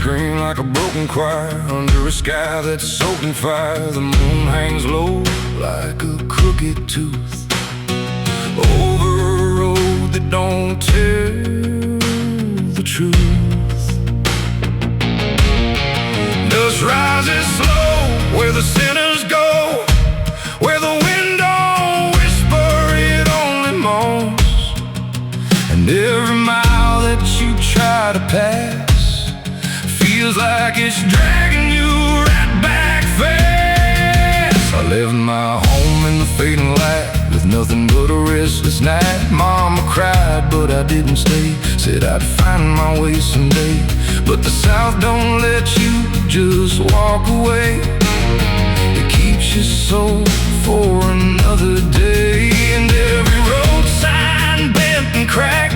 scream like a broken choir under a sky that's soaked in fire. The moon hangs low like a crooked tooth over a road that don't tell the truth. Dust rises slow where the sinners go, where the wind don't whisper, it only moans. And every mile that you try to pass feels like it's dragging you right back fast. I left my home in the fading light with nothing but a restless night. Mama cried, but I didn't stay. Said I'd find my way someday. But the South don't let you just walk away. It keeps your soul for another day. And every road sign bent and cracked,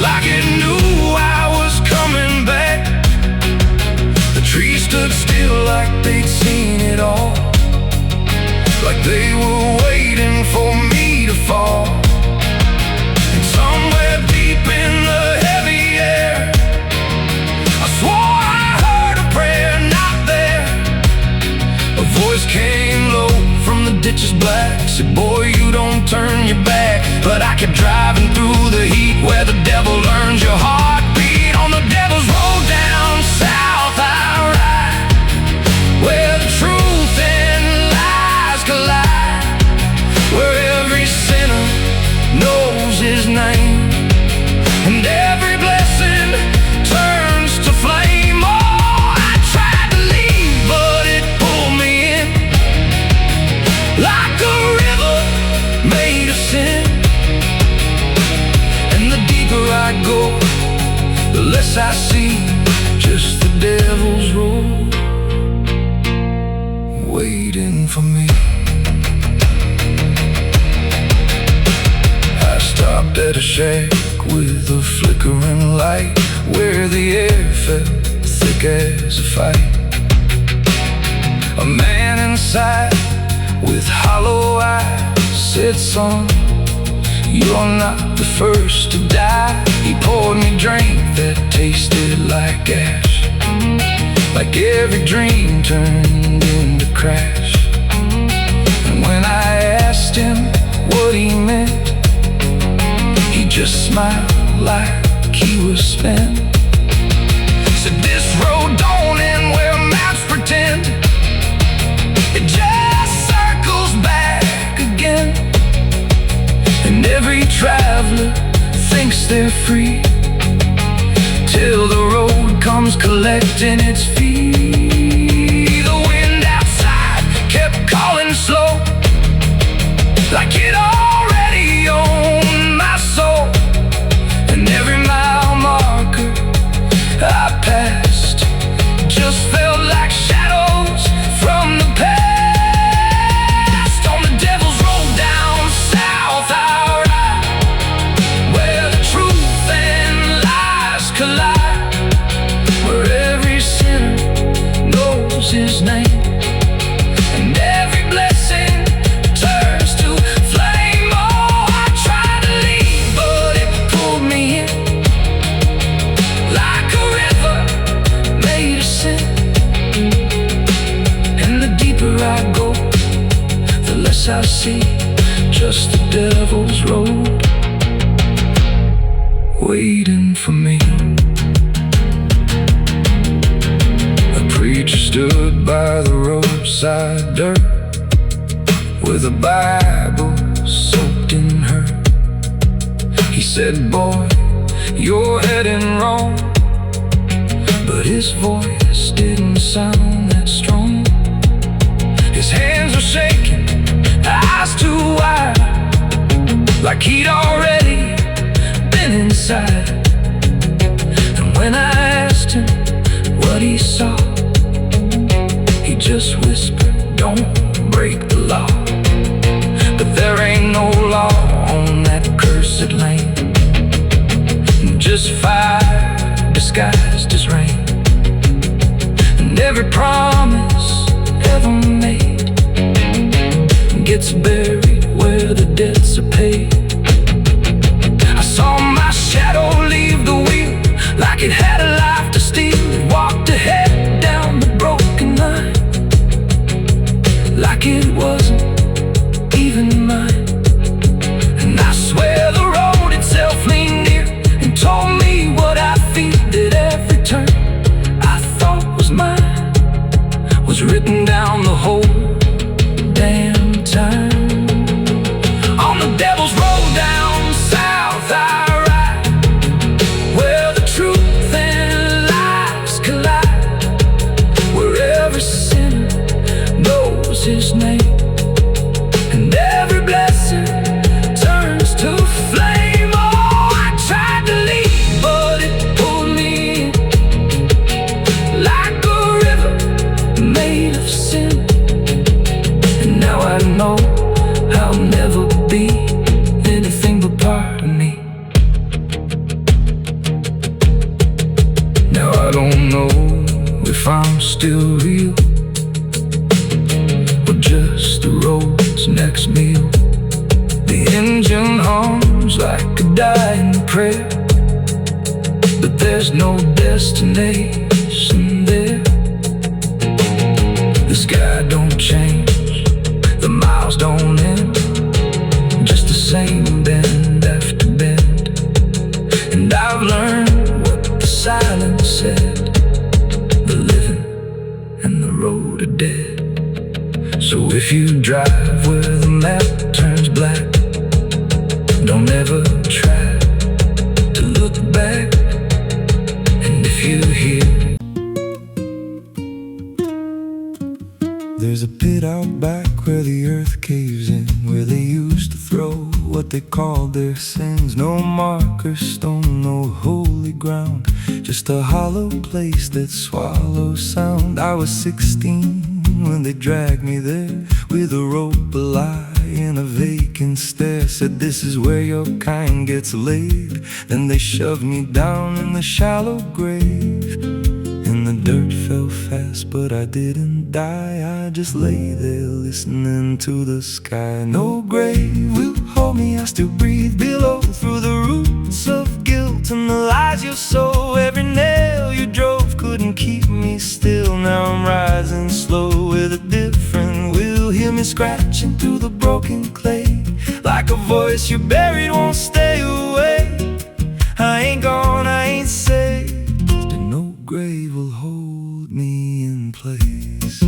like it knew I was coming back. The trees stood still like they'd seen it all, like they were waiting for me to fall. And somewhere deep in the heavy air, I swore I heard a prayer not there. A voice came low from the ditches black, said, boy, you don't turn your back. But I kept driving through the heat where the devil learns your heartbeat. On the devil's road down south I ride, where the truth and lies collide, where every sinner knows his name, and every blessing turns to flame. Oh, I tried to leave, but it pulled me in, like a river made of sin. And the deeper I go, the less I see, just the devil's road waiting for me. I stopped at a shack with a flickering light, where the air felt thick as a fight. A man inside with hollow eyes said, son, you're not the first to die. He poured me drink that tasted like ash, like every dream turned into crash. And when I asked him what he meant, he just smiled like he was spent. Said, this road don't end where maps pretend, it just circles back again. And every traveler thinks they're free, till the road comes collecting its fee. The wind outside kept calling slow, like it already owned my soul. And every mile marker I passed just felt like shadows from the past. On the devil's road down south I ride, where the truth and lies collide, where every sinner knows his name, and every blessing turns to flame. Oh, I tried to leave, but it pulled me in, like a river made of sin. And the deeper I go, the less I see, just the devil's road waiting for me. A preacher stood by the roadside dirt, with a Bible soaked in her. He said, boy, you're heading wrong. But his voice didn't sound that strong. His hands were shaking, eyes too wide, like he'd already been inside. And when I asked him what he saw, he just whispered, don't break the law. But there ain't no law on that cursed land, just fire disguised as rain. And every promise ever made gets buried where the debts are paid. I saw my shadow leave the wheel like it had a life to steal. flame. Oh, I tried to leave, but it pulled me in like a river made of sin. And now I know I'll never be anything but part of me. Now I don't know if I'm still real or just the road's next meal. The engine hums like a dying prayer, but there's no destination there. The sky don't change, the miles don't end, just the same bend after bend. And I've learned what the silence said: the living and the road are dead. So if you drive where the map turns black, don't ever try to look back. And if you hear there's a pit out back where the earth caves in, where they used to throw what they called their sins. No marker stone, no holy ground, just a hollow place that swallows sound. I was 16 when they dragged me there, with a rope, a lie, and a vacant stare. Said, this is where your kind gets laid. Then they shoved me down in the shallow grave, and the dirt fell fast, but I didn't die. I just lay there listening to the sky. No grave will hold me, I still breathe below, through the roots of guilt and the lies you sow. Every nail you drove couldn't keep me still. Now I'm rising slow with a different will. Hear me scratching through the broken clay, like a voice you buried won't stay away. I ain't gone, I ain't saved, and no grave will hold me in place.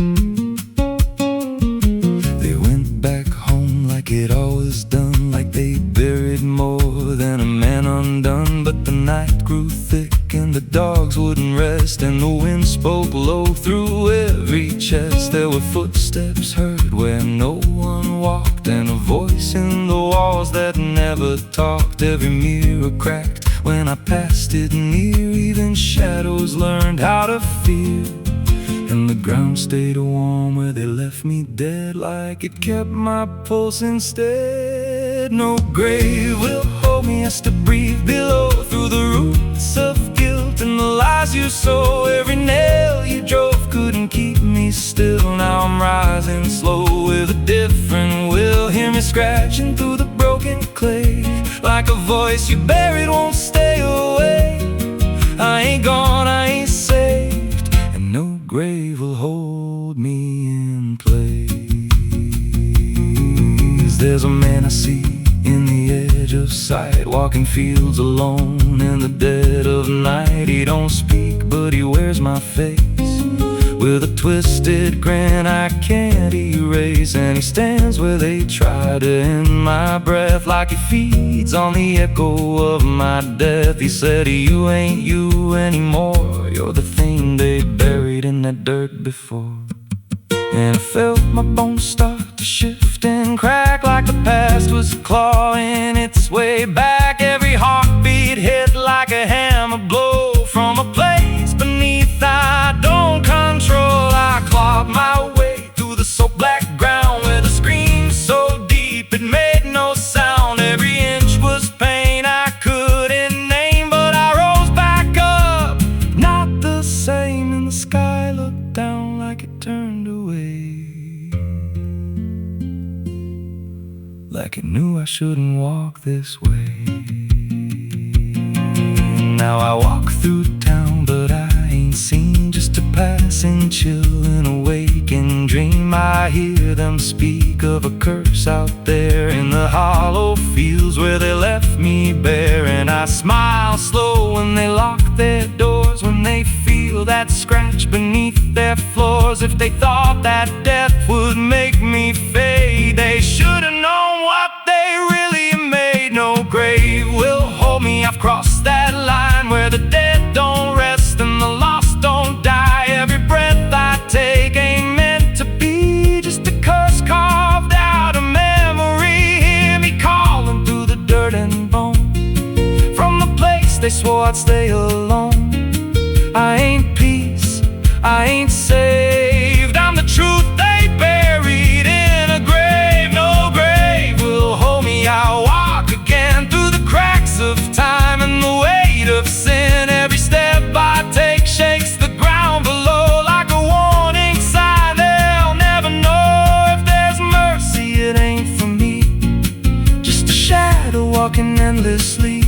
They went back home like it always done, like they buried more than a man undone. But the night grew thick and the dogs wouldn't rest, and the wind spoke low through every chest. There were footsteps heard where no one walked, and a voice in the walls that never talked. Every mirror cracked when I passed it near, even shadows learned how to fear. And the ground stayed warm where they left me dead, like it kept my pulse instead. No grave will hold me, I still breathe below, through the roots of guilt and the lies you sow. Every nail you drove couldn't keep me still. Now I'm rising slow with a different will. Hear me scratching through the broken clay, like a voice you buried won't stay away. I ain't gone, I ain't saved, and no grave will hold me in place. There's a man I see in the edge of sight, walking fields alone in the dead of night. He don't speak, but he wears my face with a twisted grin I can't erase. And he stands where they try to end my breath, like he feeds on the echo of my death. He said, you ain't you anymore, you're the thing they buried in that dirt before. And I felt my bones start to shift and crack, like the past was clawing its way back. Every heartbeat hit like a hammer blow from a place beneath I don't control. I clawed my way through the soap black ground, where the scream so deep it made no sound. Every inch was pain I couldn't name, but I rose back up, not the same. And the sky looked down like it turned away, like it knew I shouldn't walk this way. Now I walk through town, but I ain't seen, just a passing chill and a waking dream. I hear them speak of a curse out there in the hollow fields where they left me bare. And I smile slow when they lock their doors, when they feel that scratch beneath their floors. If they thought that death would make me fade, they should've known what they really made. No grave will hold me, I've crossed that line where the dead don't rest and the lost don't die. Every breath I take ain't meant to be, just a curse carved out of memory. Hear me calling through the dirt and they swore I'd stay alone. I ain't peace, I ain't saved. I'm the truth they buried in a grave. No grave will hold me. I'll walk again through the cracks of time and the weight of sin. Every step I take shakes the ground below like a warning sign. They'll never know if there's mercy. It ain't for me, just a shadow walking endlessly.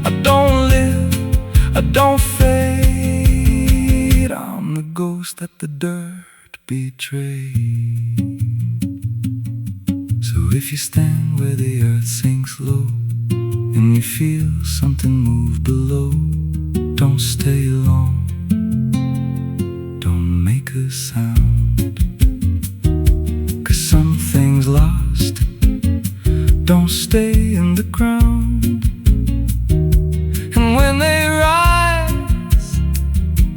I don't live, I don't fade. I'm the ghost that the dirt betrayed. So if you stand where the earth sinks low and you feel something move below, don't stay long, don't make a sound, 'cause some things lost don't stay in the ground. And when they rise,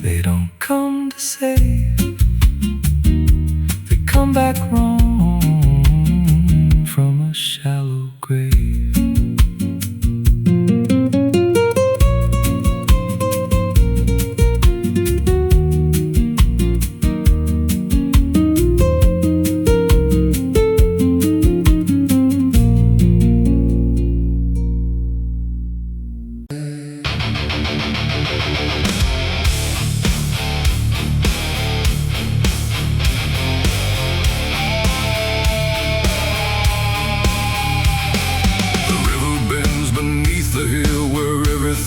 they don't come to save, they come back wrong from a shallow grave.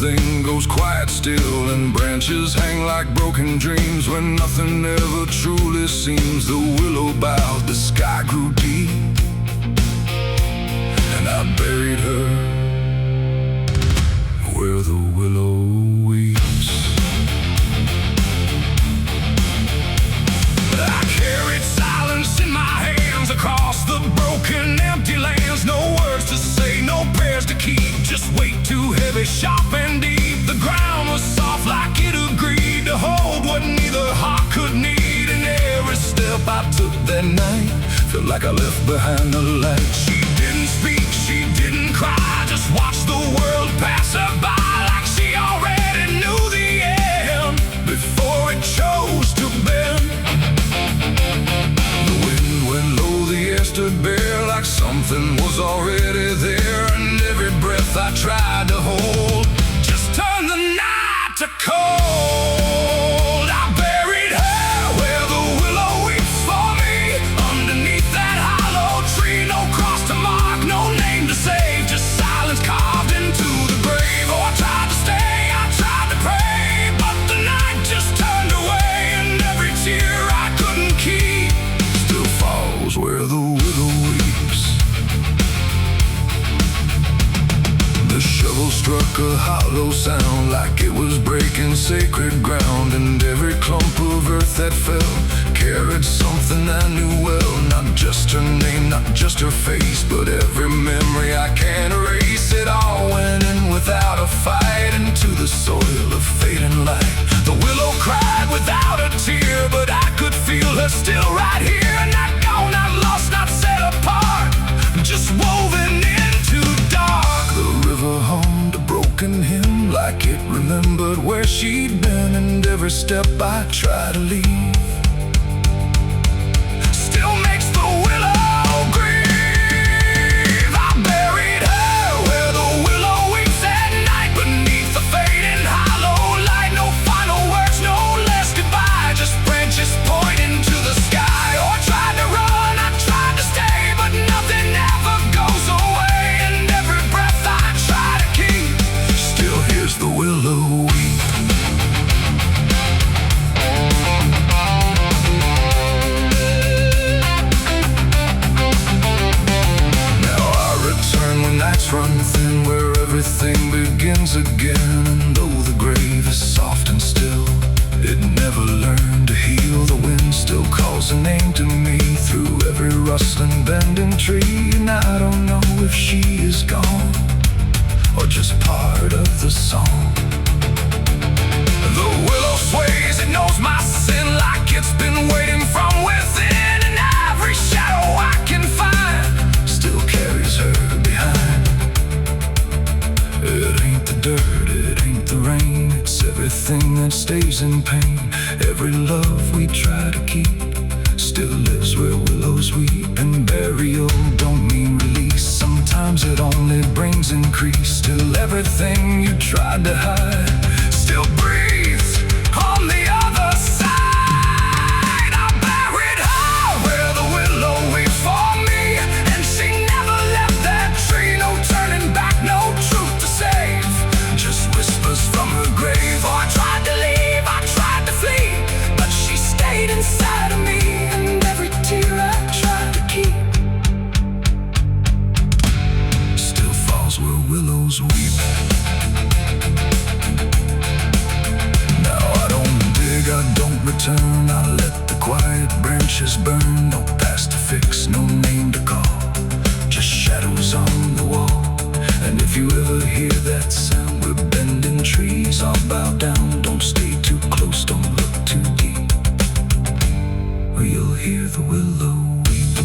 Everything goes quiet still, and branches hang like broken dreams when nothing ever truly seems. The willow bowed, the sky grew deep, and I buried her where the willow weeps. I carried silence in my hands across the broken empty lands. No words to say, no prayers to keep, just weight too heavy, sharp and deep. The ground was soft like it agreed to hold what neither heart could need. And every step I took that night felt like I left behind the light. She didn't speak, she didn't cry, just watched the world pass her by like she already knew the end before it chose to bend. The wind went low, the air stood bare like something was already there. And every breath I tried to hold just turned the night to cold. I buried her where the willow weeps for me, underneath that hollow tree. No cross to mark, no name to save, just silence carved into the grave. Oh, I tried to stay, I tried to pray, but the night just turned away. And every tear I couldn't keep still falls where the willow weeps. The shovel struck a hollow sound like it was breaking sacred ground. And every clump of earth that fell carried something I knew well. Not just her name, not just her face, but every memory I can't erase. It all went in without a fight into the soil of fading light. The willow cried without a tear, but I could feel her still right here. Not gone, not lost, not set apart, just woven into dark. The river hummed a broken hymn like it remembered where she'd been. And every step I try to leave still makes the willow grieve. I buried her where the willow weeps at night, beneath the fading hollow light. No final words, no less goodbye, just branches pointing to the sky. Oh, I tried to run, I tried to stay, but nothing ever goes away. And every breath I try to keep still hears the willow weep. Run thin where everything begins again. And though the grave is soft and still, it never learned to heal. The wind still calls a name to me through every rustling bending tree. And I don't know if she is gone or just part of the song. The willow sways, it knows my sin like it's been waiting from within. And every shadow I can find still carries her behind. It ain't the dirt, it rain. It's everything that stays in pain. Every love we try to keep still lives where willows weep. And burial don't mean release. Sometimes it only brings increase. Till everything you tried to hide still breathes on the other side. I buried her where the willow weeps for me, and she never left that tree. No turning back, no truth to save, just whispers from her grave. Oh, I tried to leave, I tried to flee, but she stayed inside of me. And every tear I tried to keep still falls where willows weep. Now I don't dig, I don't return. I let the quiet branches burn. No past to fix, no name to call, just shadows on the wall. And if you ever hear that sound, we're bending trees. I'll bow down, don't stay too close, don't look too deep, or you'll hear the willow weep.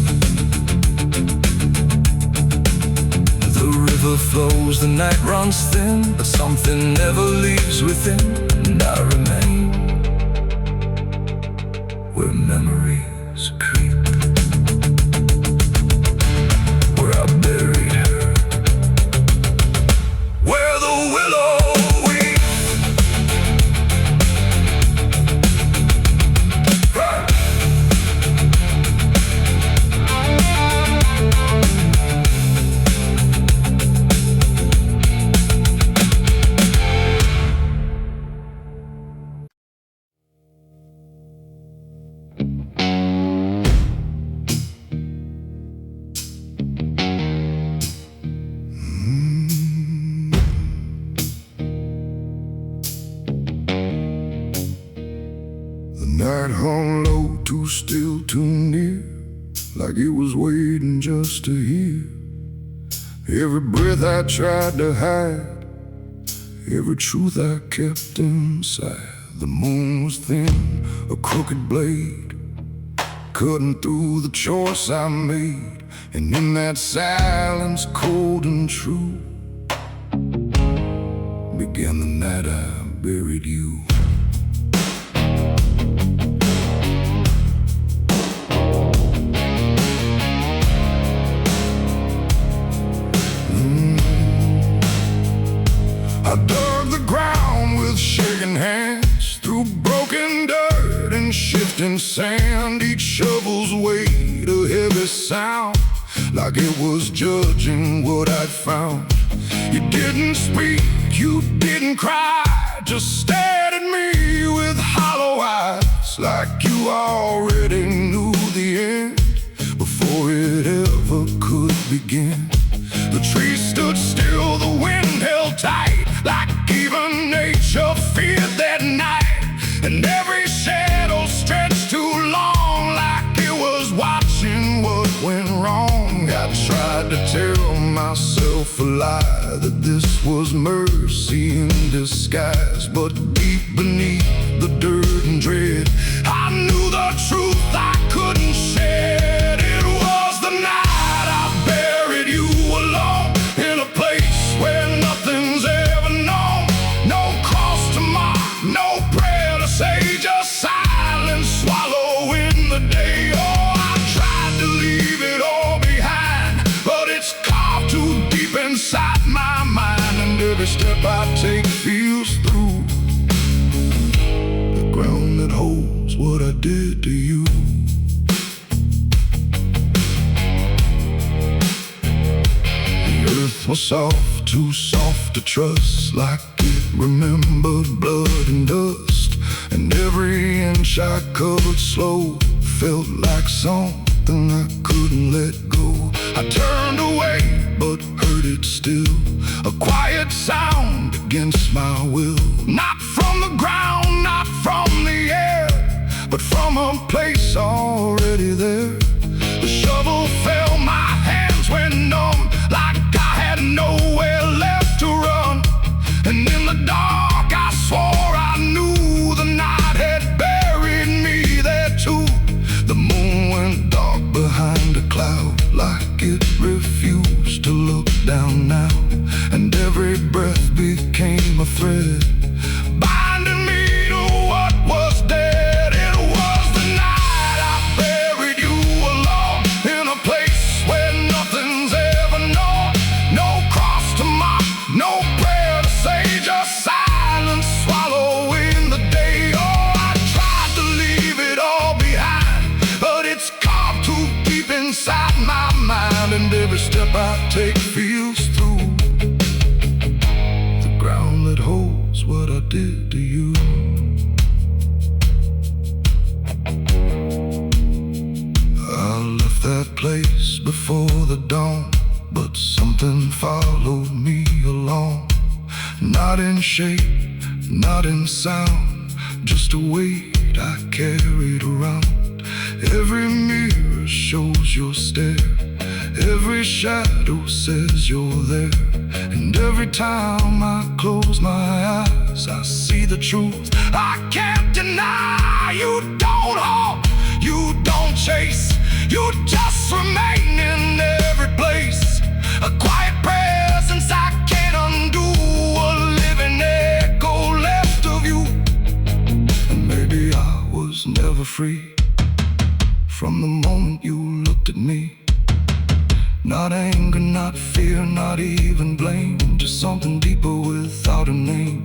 The river flows, the night runs thin, but something never leaves within. And I remain where memories creep, where I buried her, where the willow weeps. The night hung low, too still, too near, like it was waiting just to hear. Every breath I tried to hide, every truth I kept inside. The moon was thin, a crooked blade, cutting through the choice I made. And in that silence, cold and true, began the night I buried you. I dug the ground with shaking hands, through broken dirt and shifting sand. Each shovel's weight a heavy sound, like it was judging what I'd found. You didn't speak, you didn't cry, just stared at me with hollow eyes, like you already knew the end before it ever could begin. The trees stood still, the wind held tight, like even nature feared that night. And every shadow stretched too long, like it was watching what went wrong. I tried to tell myself a lie, that this was mercy in disguise. But deep beneath the dirt and dread, I knew the truth I couldn't shed. It was the night I buried you alone, in a place where nothing's ever known. No cross to mark, no prayer to say, just silence swallowing the day. Oh, I tried to leave it all behind, but it's carved too deep inside my mind. And every step I take feels through the ground that holds what I did to you. Earth was soft, too soft to trust, like it remembered blood and dust. And every inch I covered slow felt like something I couldn't let go. I turned away, but heard it still, a quiet sound against my will. Not from the ground, not from the air, but from a place already there. The shovel fell, my hands went numb, like I had nowhere left to run. And in the dark I swore I knew the night had buried me there too. The moon went dark behind a cloud, like it refused to look down now. And every breath became a thread did to you. I left that place before the dawn, but something followed me along. Not in shape, not in sound, just a weight I carried around. Every mirror shows your stare, every shadow says you're there. And every time I close my eyes, I see the truth I can't deny. You don't hope, you don't chase, you just remain in every place. A quiet presence I can't undo, a living echo left of you. And maybe I was never free from the moment you looked at me. Not anger, not fear, not even blame, just something deeper without a name.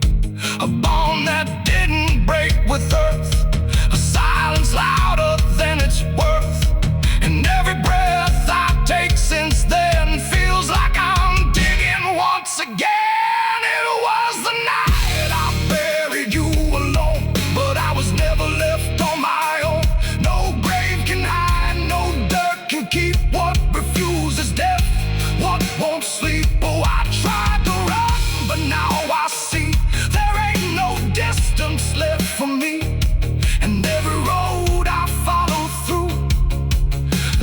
A bond that didn't break with earth, a silence louder than its worth. And every breath I take since then feels like I'm digging once again. It was the night I buried you alone, but I was never left on my own. No grave can hide, no dirt can keep what refuses death, what won't sleep. Oh, I tried to run, but now I see there ain't no distance left for me. And every road I follow through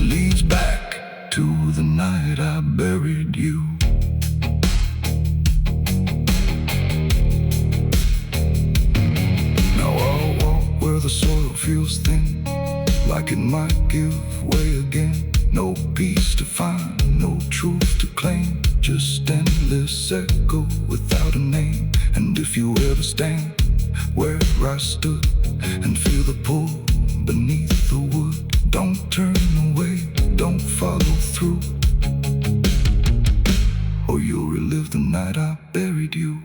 leads back to the night I buried you. Now I'll walk where the soil feels thin, like it might give way again. No peace to find, no truth to claim, just endless echo without a name. And if you ever stand where I stood and feel the pull beneath the wood, don't turn away, don't follow through, or you'll relive the night I buried you.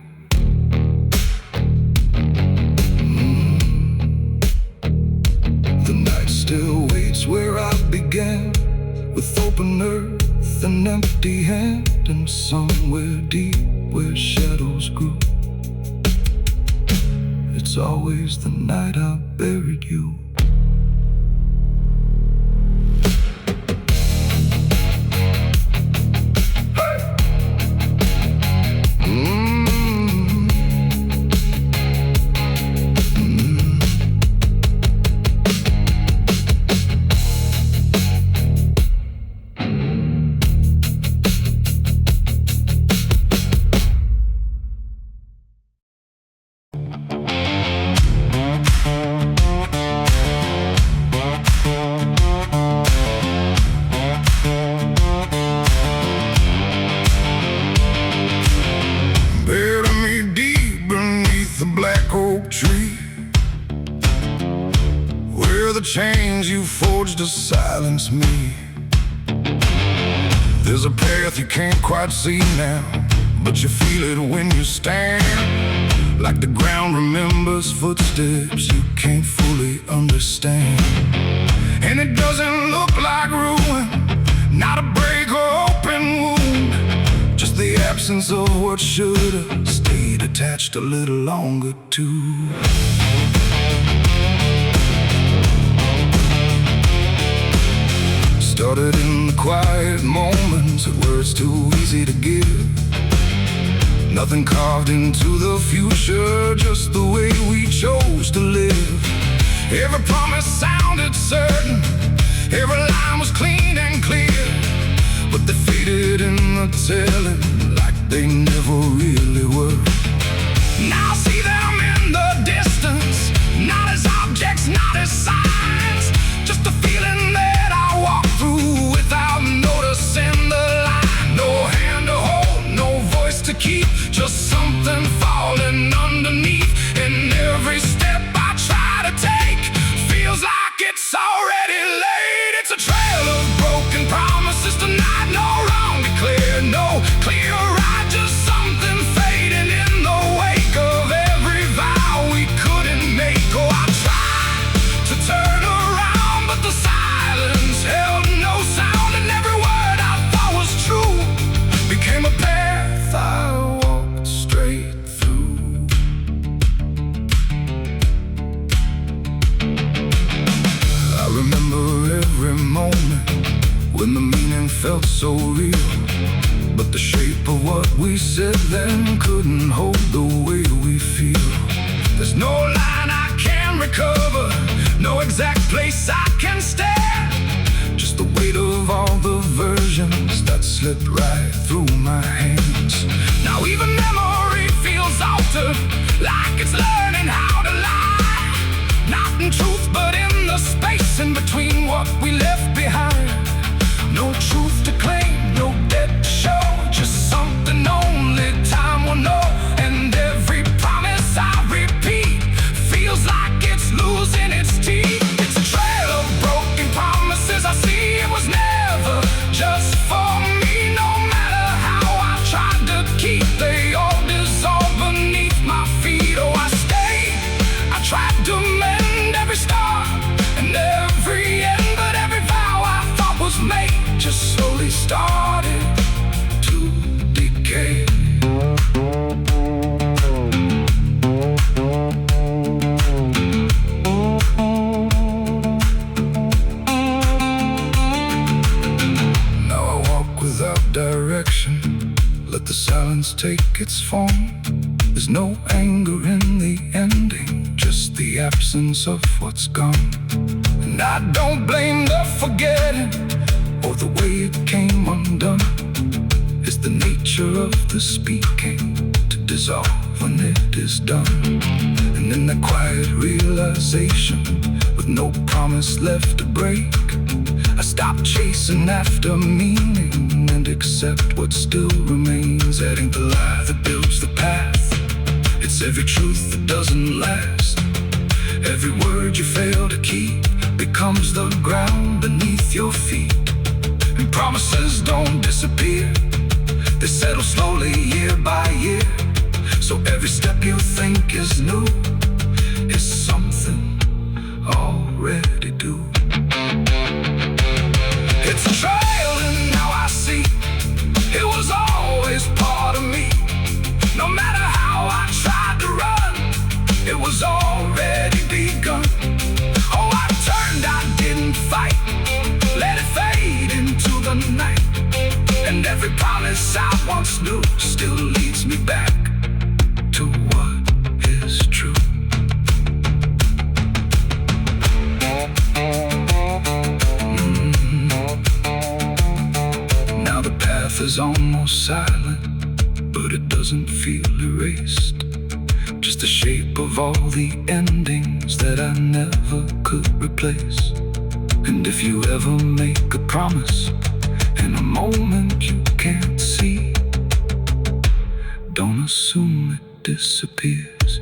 The night still waits where I began, with open earth and empty hand, and somewhere deep where shadows grew, it's always the night I buried you. Tree, where the chains you forged to silence me. There's a path you can't quite see now, but you feel it when you stand. Like the ground remembers footsteps you can't fully understand. And it doesn't look like ruin, not a break or open wound, just the absence of what should've stayed attached a little longer too. Started in the quiet moments where it's too easy to give. Nothing carved into the future, just the way we chose to live. Every promise sounded certain, every line was clean and clear, but they faded in the telling like they never really were. Now I see them in the distance, not as objects, not as signs, just a feeling that I walk through without noticing the line. No hand to hold, no voice to keep, just something falling underneath. And every step I try to take feels like it's already late. It's a trail of broken promises tonight, no wrong declared, no clear right, just something fading in the wake of every vow we couldn't make. Oh, I tried to turn around, but the silence held no sound, and every word I thought was true became a path I walked straight through. heaven couldn't hold the way we feel. There's no line I can recover, no exact place I can stand. Just the weight of all the versions that slipped right through my hands. Now even memory feels altered, like it's learning how to lie. Not in truth, but in the space in between what we left behind. No truth to claim, no debt to show, just something only time will know. And every promise I repeat feels like it's losing its teeth. It's a trail of broken promises I see. It was never just for me. No matter how I tried to keep, they all dissolve beneath my feet. Oh, I stayed, I tried to mend every star and every end, but every vow I thought was made just slowly started to decay. Now I walk without direction, let the silence take its form. There's no anger in the ending, just the absence of what's gone. And I don't blame the forgetting or the way it came undone. It's the nature of the speaking to dissolve when it is done. And in that quiet realization, with no promise left to break, I stop chasing after meaning and accept what still remains. Adding the lie that builds the path, it's every truth that doesn't last. Every word you fail to keep becomes the ground beneath your feet. And promises don't disappear, they settle slowly year by year. So every step you think is new is something already due. It's a trail and now I see it was always part of me. No matter how I tried to run, it was already begun. Oh, I turned, I didn't fight, let it fade into the night. And every promise I once knew still leads me back to what is true. Now the path is almost silent, but it doesn't feel erased. Just the shape of all the endings that I never could replace. And if you ever make a promise in a moment you can't see, don't assume it disappears.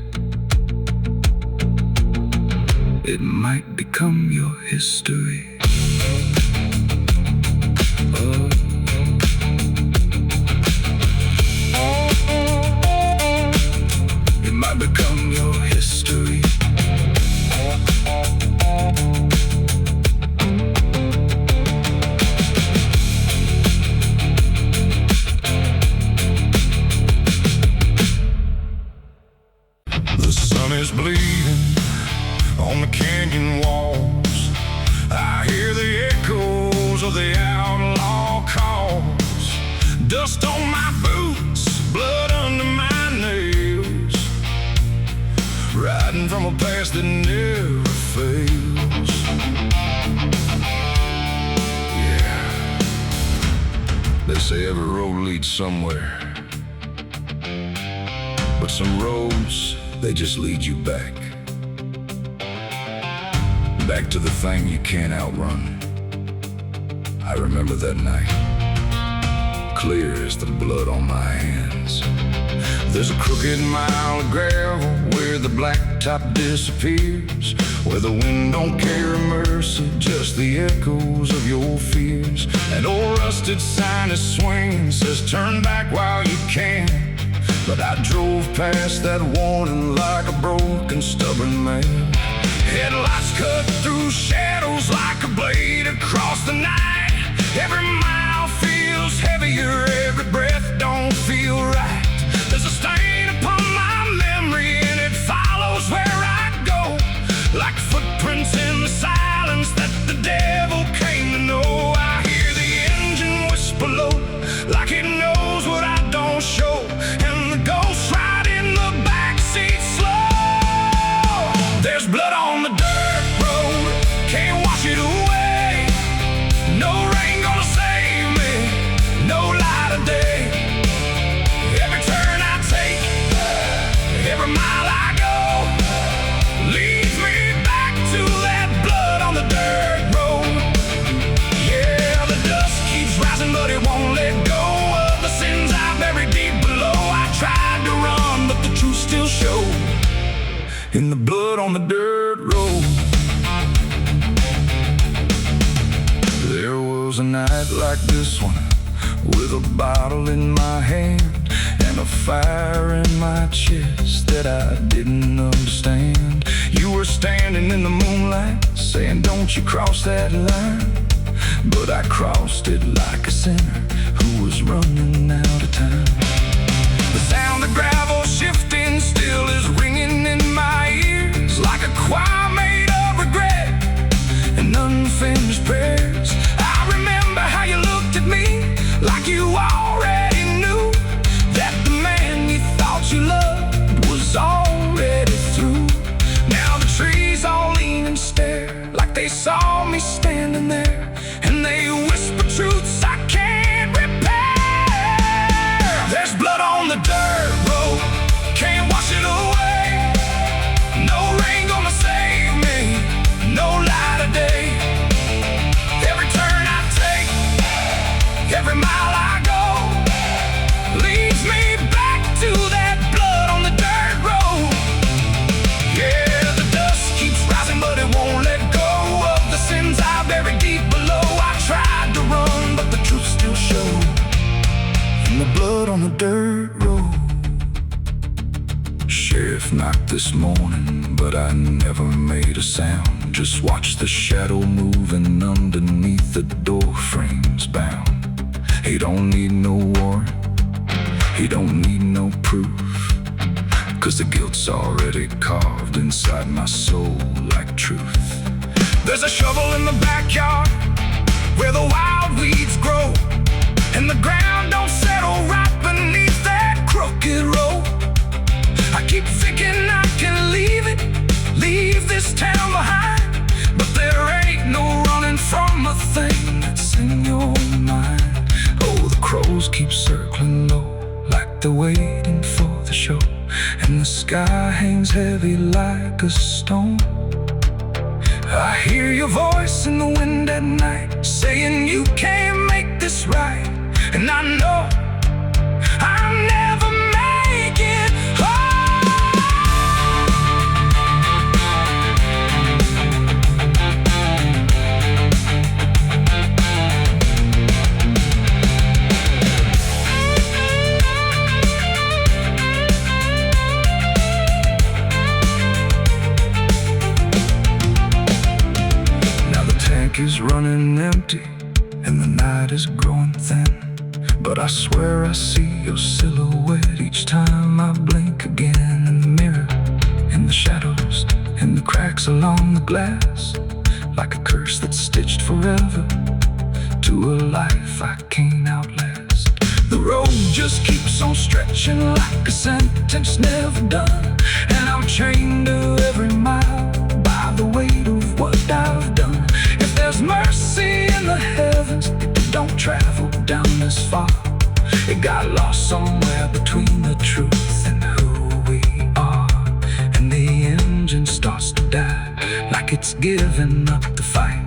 It might become your history. It might become your history. The sun is bleeding on the canyon walls. I hear the echoes of the outlaw calls. Dust on my boots, blood under my nails, riding from a past that never fails. Yeah, they say every road leads somewhere, but some roads, they just lead you back. Back to the thing you can't outrun. I remember that night, clear as the blood on my hands. There's a crooked mile of gravel where the blacktop disappears, where the wind don't carry mercy, just the echoes of your fears. An old rusted sign is swinging, says turn back while you can. But I drove past that warning like a broken, stubborn man. Headlights cut through shadows like a blade across the night. Every mile feels heavier, every breath don't feel right. There's a stain upon my memory and it follows where I go, like footprints in the silence that the devil came to know. I hear the engine whisper low, like it knows what I don't show, and the in the blood on the dirt road. There was a night like this one, with a bottle in my hand and a fire in my chest that I didn't understand. You were standing in the moonlight, saying don't you cross that line. But I crossed it like a sinner who was running out of time. The sound of gravel shifting still is ringing in my ears, like a choir made of regret and unfinished prayers. I remember how you looked at me like you already knew that the man you thought you loved was already through. Now the trees all lean and stare like they saw me standing there, and they whisper truths I can't repair. There's blood on the dirt road, can't wash it away. No rain gonna save me, no light of day. Every turn I take, every mile I go, leads me back to that blood on the dirt road. Yeah, the dust keeps rising, but it won't let go of the sins I buried deep below. I tried to run, but the truth still showed in the blood on the dirt road. Sheriff knocked this morning, but I never made a sound. Just watched the shadow moving underneath the door frames bound. He don't need no warrant, he don't need no proof, 'cause the guilt's already carved inside my soul like truth. There's a shovel in the backyard where the wild weeds grow, and the ground don't settle right beneath that crooked road. I keep thinking I can leave it, leave this town behind, but there ain't no running from a thing that's in your mind. Oh, the crows keep circling low like they're waiting for the show, and the sky hangs heavy like a stone. I hear your voice in the wind at night, saying you can't make this right, and I know I'll never make it home. Now the tank is running empty and the night is growing thin, but I swear I see your silhouette each time I blink again. In the mirror, in the shadows, in the cracks along the glass, like a curse that's stitched forever to a life I can't outlast. The road just keeps on stretching like a sentence never done, and I'm chained to every mile by the weight of what I've done. If there's mercy in the heavens, it don't travel down this far. It got lost somewhere between the truth and who we are, and the engine starts to die like it's giving up the fight,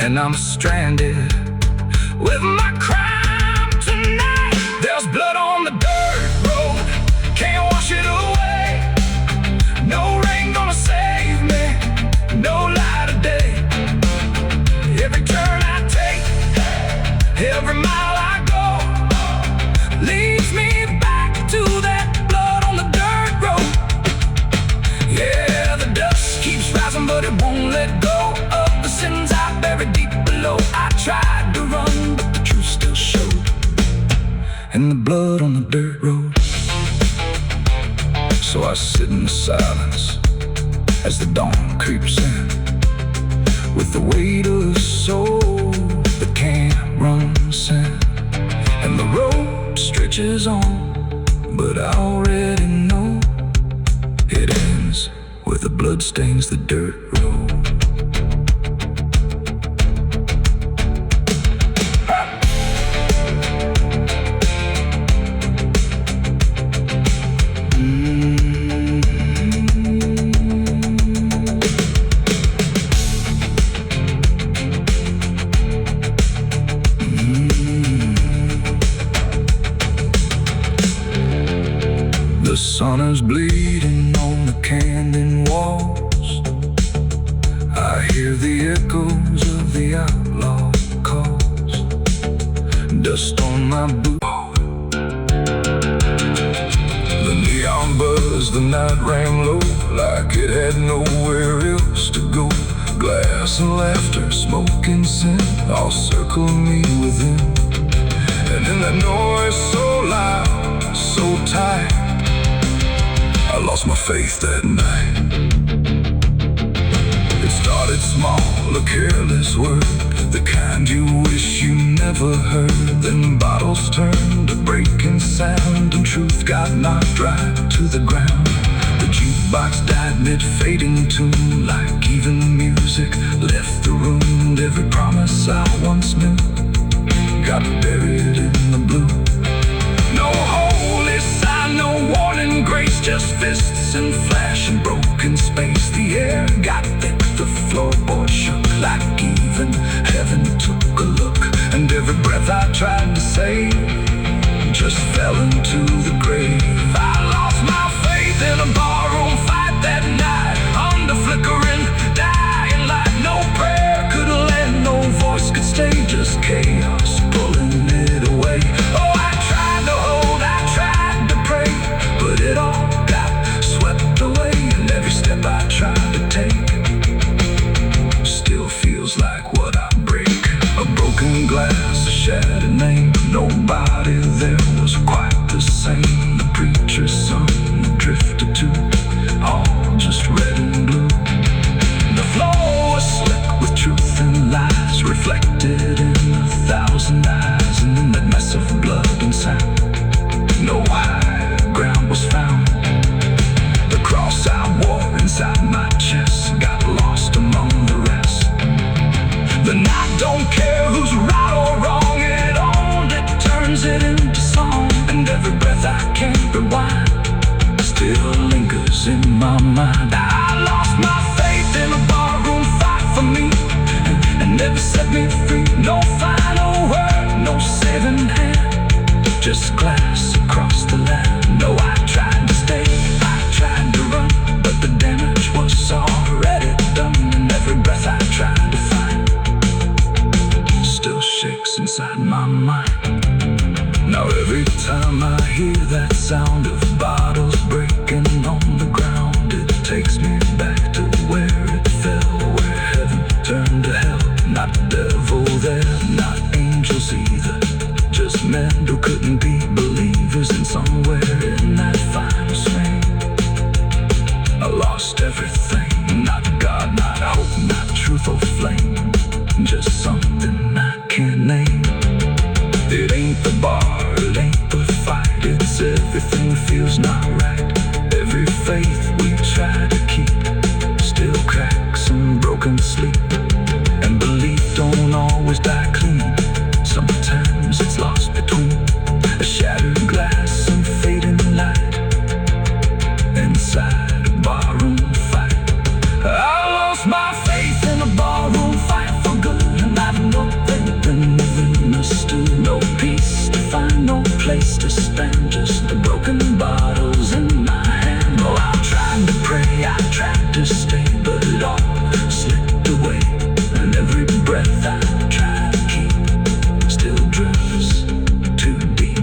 and I'm stranded with my crime tonight. There's blood on the dirt road, can't wash it away. No rain gonna save me, no light of day. Every turn I take, every mile I go, leads me back to that blood on the dirt road. Yeah, the dust keeps rising, but it won't let go of the sins I buried deep below. I tried to run, but the truth still showed in the blood on the dirt road. So I sit in the silence as the dawn creeps in, with the weight of a soul that can't run sin. And the road stretches on, but I already know it ends where the blood stains the dirt road. The sun is bleeding on the Camden walls. I hear the echoes of the outlaw calls. Dust on my boots. The neon buzzed, the night rang low, like it had nowhere else to go. Glass and laughter, smoke and sin, all circle me within. And in that noise so loud, so tight, I lost my faith that night. It started small, a careless word, the kind you wish you never heard. Then bottles turned to breaking sound, and truth got knocked right to the ground. The jukebox died mid-fading tune, like even music left the room. And every promise I once knew got buried in the blue. No holy sign, no warning grace, just fists and flash and broken space. The air got thick, the floorboard shook, like even heaven took a look. And every breath I tried to save just fell into the grave. I lost my faith in a barroom fight that night, under flickering, dying light. No prayer could land, no voice could stay, just chaos pulling it away. Oh, I tried to hold, I tried to pray, but it all got swept away. And every step I tried to take still feels like what I break. A broken glass, a shattered name, nobody there was quite the same. The preacher's son drifted too, all just red and blue. The floor was slick with truth and lies, reflected in 1,000 eyes. And in that mess of blood and sand, no high ground was found. The cross I wore inside my chest got lost among the rest. Then I don't care who's right or wrong, it only turns it into song. And every breath I can't rewind still lingers in my mind. I lost my faith in a barroom fight for me, and never set me free. No final word, no saving hand, just glass across the land. No, I tried to stay, I tried to run, but the damage was already done. And every breath I tried to find still shakes inside my mind. Now every time I hear that sound of bottles breaking on the ground, it takes me back to where it fell, where heaven turned to hell. Not devil there, not angels either, just men who couldn't be believers. And somewhere in that final swing, I lost everything. Not God, not hope, not truth or flame, just something I can't name. It ain't the bar, it ain't the fight, it's everything feels not right. Every faith we try to keep still cracks and broken sleep. And belief don't always die clean, sometimes it's lost between a shattered glass and fading light inside a barroom fight. I lost my faith in a barroom fight for good, and I've nothing been living understood. No peace to find, no place to stand, just the broken bottles in my hand. Oh, I tried to pray, I tried to stay, but it all slipped away. And every breath I try to keep still drifts too deep.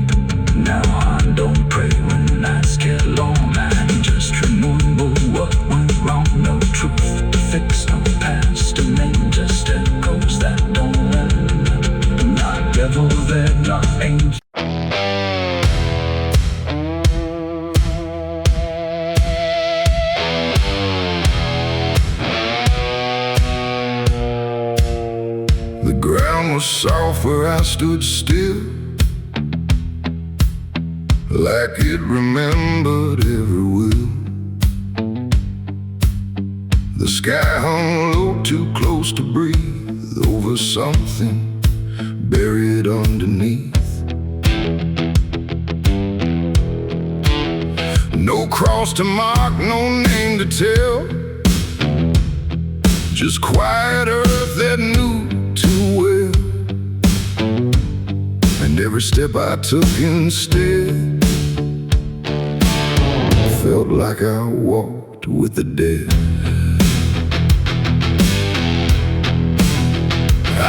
Now I don't pray when nights get long, I just remember what went wrong. No truth to fix, no past to name, just echoes that don't end. Not devil there, not angel. The ground was soft where I stood still, like it remembered every will. The sky hung low, too close to breathe, over something buried underneath. No cross to mark, no name to tell, just quiet earth that knew too well. And every step I took instead felt like I walked with the dead.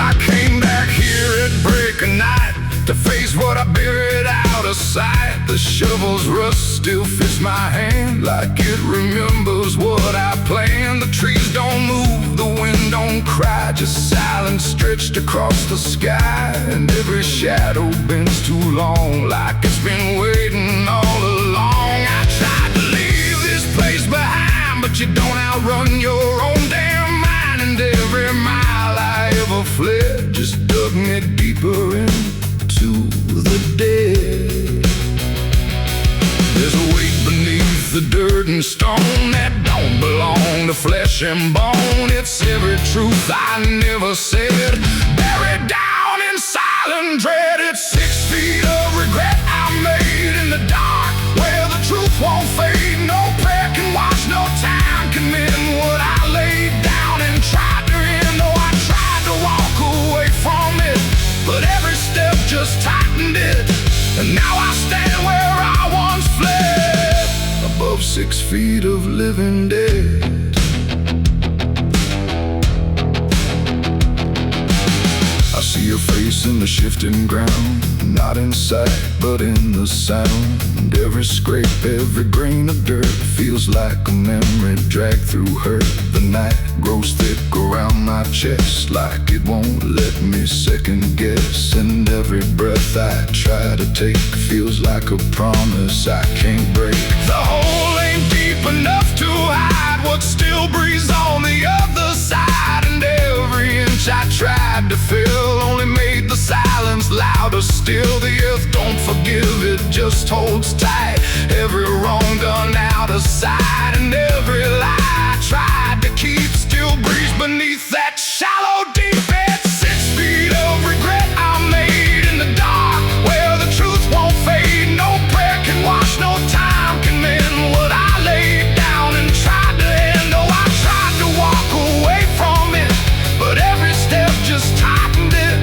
I came back here at break of night to face what I buried out of sight. The shovel's rust still fits my hand like it remembers what I planned. The trees don't move, the wind don't cry, just silence stretched across the sky. And every shadow bends too long, like it's been waiting all along. I tried to leave this place behind, but you don't outrun your own damn mind. And every mile I ever fled just dug me deeper into the dead. There's a weight beneath the dirt and stone that don't belong to flesh and bone. It's every truth I never said, buried down in silent dread. It's 6 feet of regret I made in the dark, where the truth won't fade. No prayer can wash, no time can mend what I laid down and tried to end. Oh, I tried to walk away from it, but every step just tightened it. And now I stand where I once fled, above 6 feet of living dead. I see your face in the shifting ground, not in sight, but in the sound. Every scrape, every grain of dirt feels like a memory dragged through hurt. The night grows thick around my chest, like it won't let me second guess. And every breath I try to take feels like a promise I can't break. The hole ain't deep enough to hide what still breathes on the other side. And every inch I tried to fill only made the silence louder still. The earth don't forgive, it just holds tight. Every wrong done out of sight, and every lie I tried to keep still breathes beneath that shallow deep end. 6 feet of regret I made in the dark, where the truth won't fade. No prayer can wash, no time can mend what I laid down and tried to end. Oh, I tried to walk away from it, but every step just tightened it.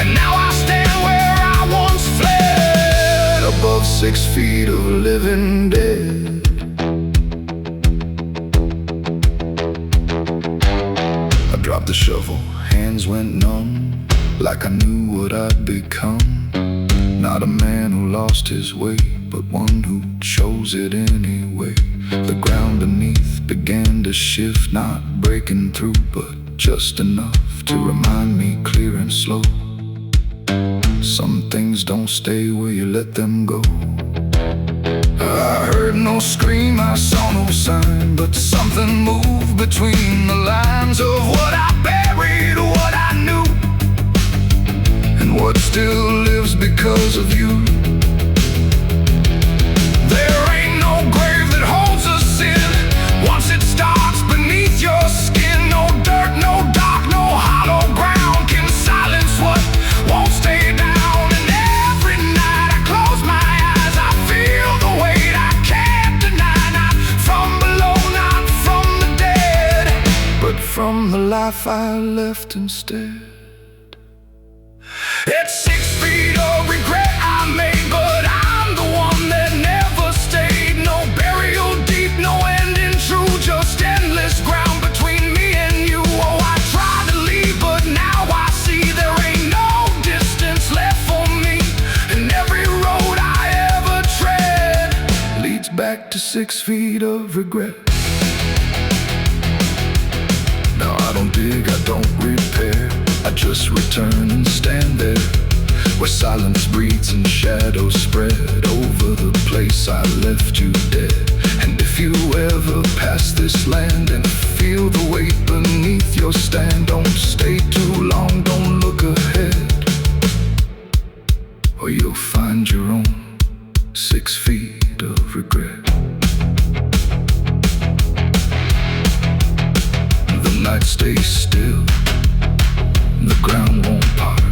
And now I stand where I once fled, above 6 feet of living dead. I dropped the shovel, hands went numb, like I knew what I'd become. Not a man who lost his way, but one who chose it anyway. The ground beneath began to shift, not breaking through, but just enough to remind me clear and slow. Some things don't stay where you let them go. I heard no scream, I saw no sign, but something moved between the lines of what I buried, what I knew, and what still lives because of you. There ain't no grave that holds us in once it starts beneath your skin. No dirt, no dark, no hollow ground can silence what won't stay down. And every night I close my eyes, I feel the weight I can't deny. Not from below, not from the dead, but from the life I left instead. It's 6 feet of regret I made, but I'm the one that never stayed. No burial deep, no ending true, just endless ground between me and you. Oh, I tried to leave, but now I see there ain't no distance left for me. And every road I ever tread leads back to 6 feet of regret. Now I don't dig, I don't repair, I just return and stand there, where silence breathes and shadows spread over the place I left you dead. And if you ever pass this land and feel the weight beneath your stand, don't stay too long, don't look ahead, or you'll find your own 6 feet of regret. The night stays still, the ground won't part.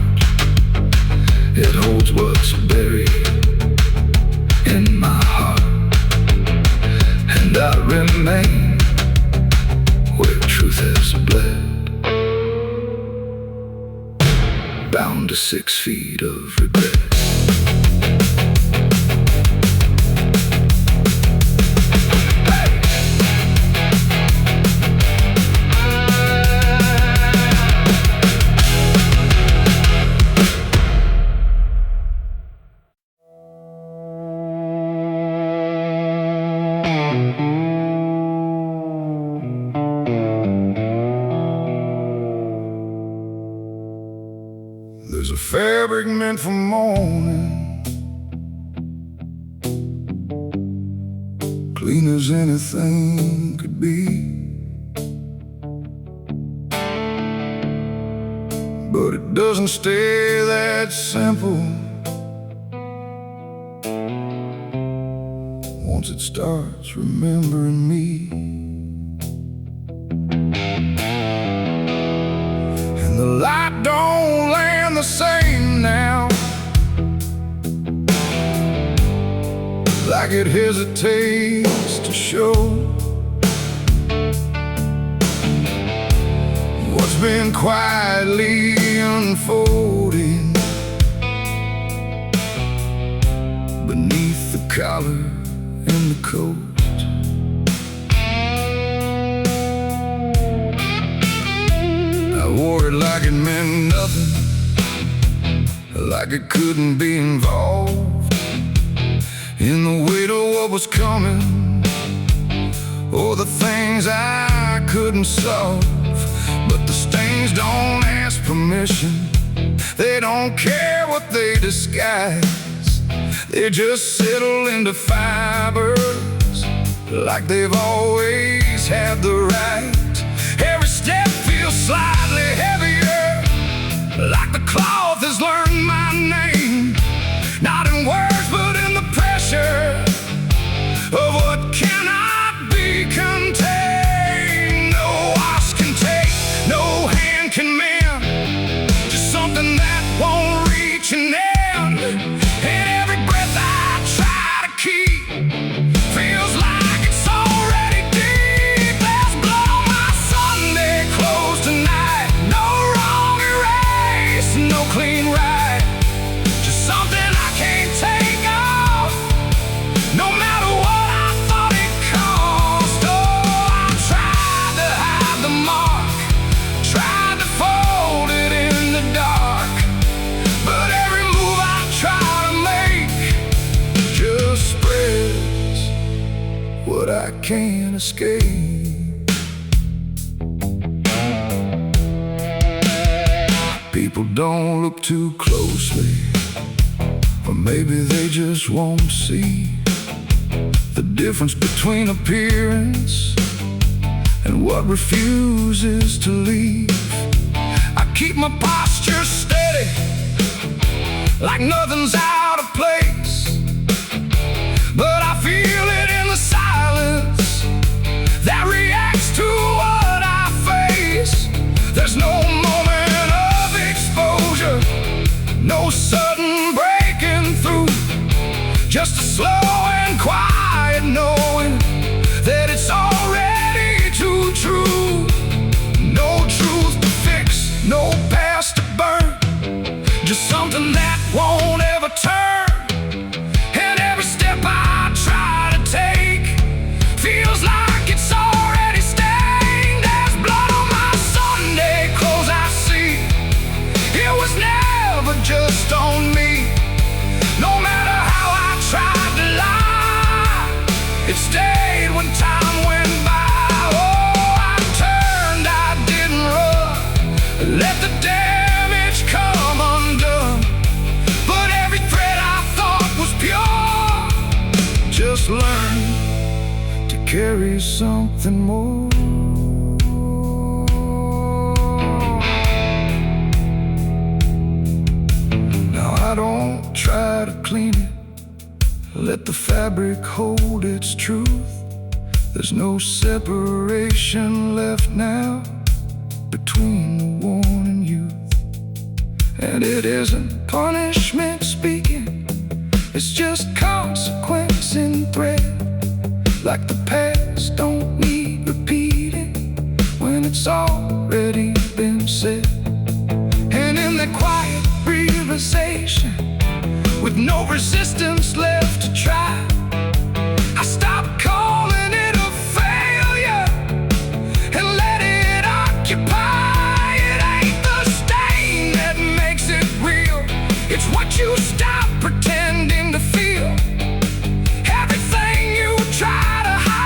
It holds what's buried in my heart, and I remain where truth has bled, bound to 6 feet of regret. There's a fabric meant for mourning, clean as anything could be, but it doesn't stay that simple. Once it starts remembering me, and the light don't land the same now, like it hesitates to show what's been quietly unfolding beneath the collar and the coat. I wore it like it meant nothing, like it couldn't be involved in the weight of what was coming, or the things I couldn't solve. But the stains don't ask permission, they don't care what they disguise. They just settle into fibers like they've always had the right. Every step feels slightly heavier, like the cloth has learned my name, not in words but in the pressure of what cannot be contained. No wash can take, no hand can mend, just something that won't reach an end. And every breath I try to keep feels like it's already deep. There's blood on my Sunday clothes tonight, no wrong erase, no clean right, just something I can't take off, no matter what I thought it cost. Oh, I tried to hide the mark, tried to fold it in the dark, but every move I try to make just spreads what I can't escape. People don't look too closely, or maybe they just won't see the difference between appearance and what refuses to leave. I keep my posture steady, like nothing's out of place, but I feel it in the silence that reacts to what I face. There's no moment of exposure, no sudden breaking through, just a slow and quiet knowing that it's already too true. No truth to fix, no past to burn, just something that won't ever turn. And every step I try to take feels like it's already stained. There's blood on my Sunday clothes I see, it was never just on me. No matter how I tried to lie, it stayed when time went by. Oh, I turned, I didn't run, let the damage come undone, but every thread I thought was pure just learned to carry something more. Now I don't try to clean it, let the fabric hold its truth. There's no separation left now between the worn and youth. And it isn't punishment speaking, it's just consequence in thread, like the past don't need repeating when it's already been said. And in the quiet realization, with no resistance left to try, I stopped calling it a failure and let it occupy. It ain't the stain that makes it real, it's what you stop pretending to feel. Everything you try to hide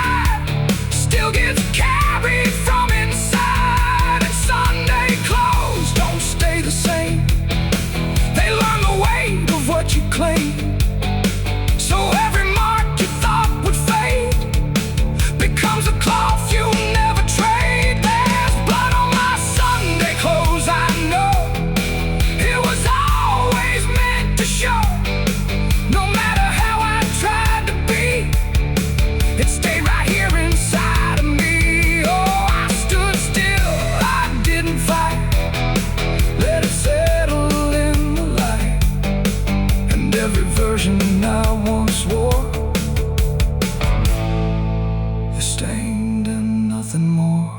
nothing more.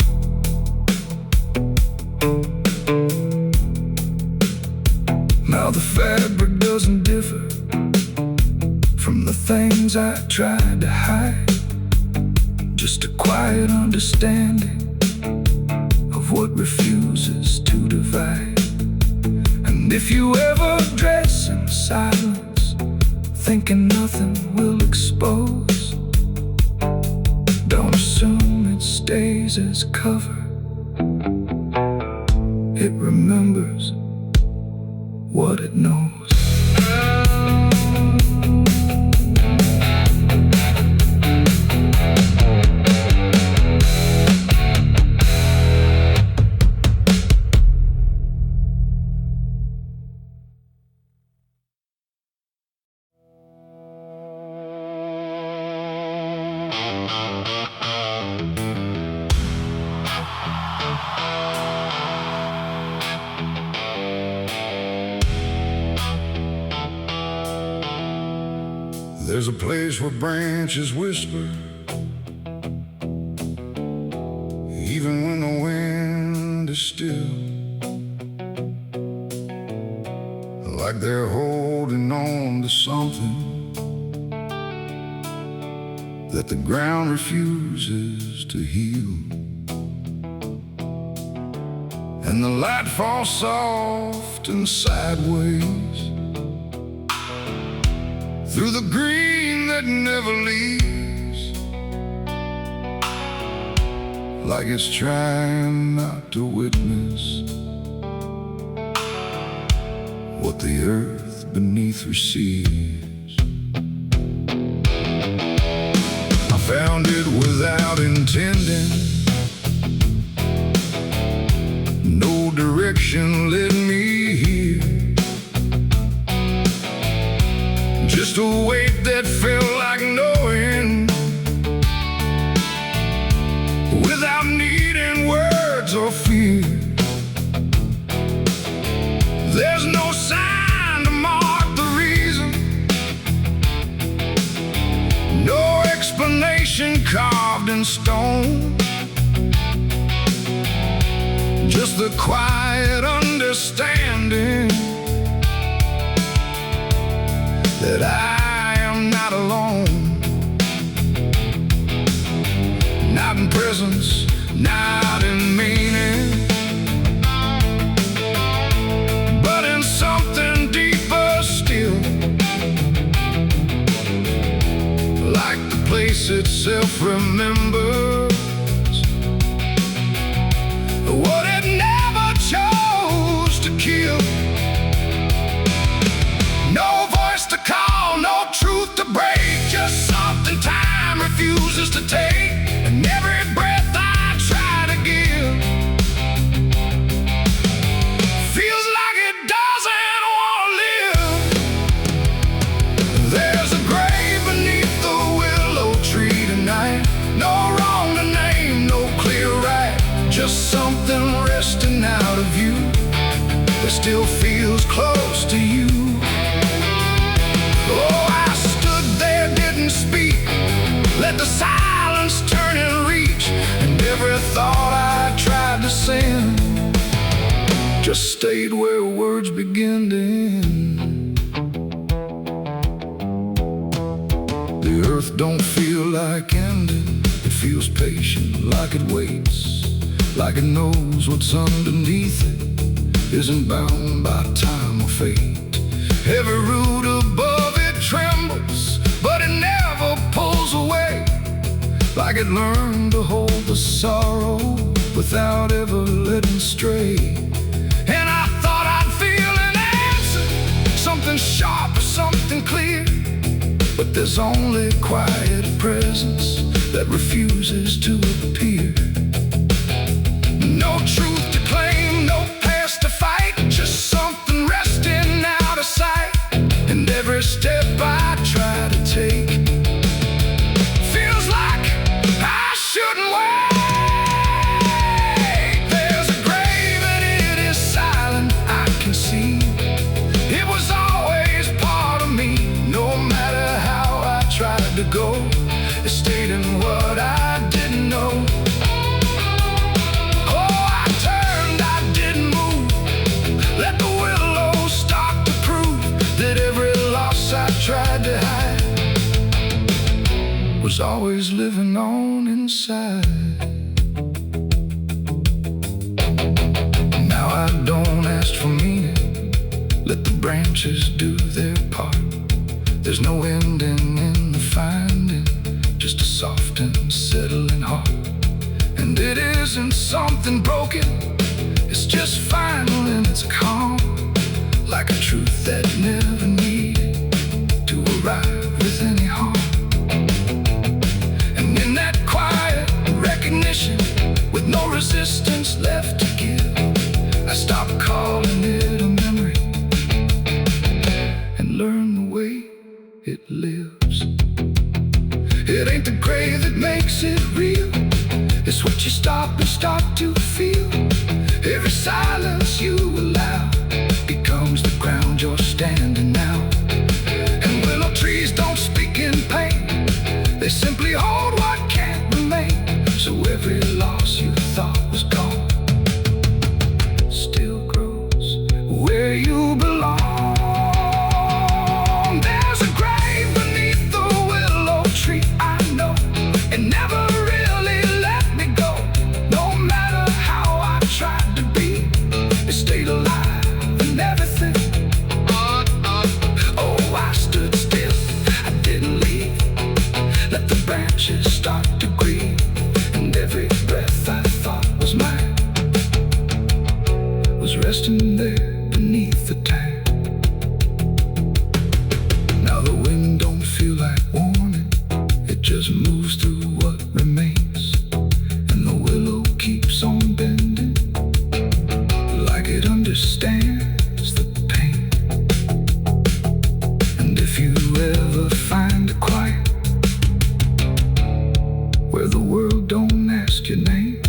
Now the fabric doesn't differ from the things I tried to hide. Just a quiet understanding of what refuses to divide. And if you ever dress in silence, thinking nothing will expose, don't assume it stays as cover. It remembers what it knows. There's a place where branches whisper, even when the wind is still, like they're holding on to something that the ground refuses to heal. And the light falls soft and sideways through the green that never leaves, like it's trying not to witness what the earth beneath receives. I found it without intending, no direction led me here. Just a weight that felt like knowing, without needing words or fear. There's no sign to mark the reason, no explanation carved in stone, just the quiet understanding that I am not alone. Not in presence, not in meaning, but in something deeper still, like the place itself remembers what it never chose to kill. No voice to call, no truth to break, just something time refuses to take. And every breath I try to give feels like it doesn't want to live. There's a grave beneath the willow tree tonight, no wrong to name, no clear right, just something resting out of you that still feels close to you. Oh, I stood there, didn't speak, let the silence turn and reach, and every thought I tried to send just stayed where words begin to end. The earth don't feel like ending, it feels patient, like it waits, like it knows what's underneath it isn't bound by time or fate. Every root above it trembles, but it never pulls away, like it learned to hold the sorrow without ever letting stray. And I thought I'd feel an answer, something sharp or something clear, but there's only quiet presence that refuses to appear. No truth to claim, no past to fight, just something resting out of sight. And every step I try to take feels like I shouldn't wait. There's a grave and it is silent, I can see. It was always part of me, no matter how I tried to go. It stayed in what I didn't know. was always living on inside. Now I don't ask for meaning, let the branches do their part. There's no ending in the finding, just a soft and settling heart. And it isn't something broken, it's just final and it's calm, like a truth that never needed to arrive with any harm. And in that quiet recognition, with no resistance left to give, I stopped calling it a memory and learned the way it lives. It ain't the gray that makes it real, it's what you stop and start to feel. Every silence you allow becomes the ground you're standing now. And willow trees don't speak in pain, they simply hold what can't remain. So every loss you thought was gone still grows where you belong. There's a grave beneath the willow tree, I know. It never really let me go. No matter how I tried to be, it stayed alive and everything. Oh, I stood still, I didn't leave. Let the branches start to grieve, and every breath I thought was mine was resting there beneath the tank. Now the wind don't feel like warning, it just moves through what remains. And the willow keeps on bending, like it understands the pain. And if you ever find a quiet where the world don't ask your name,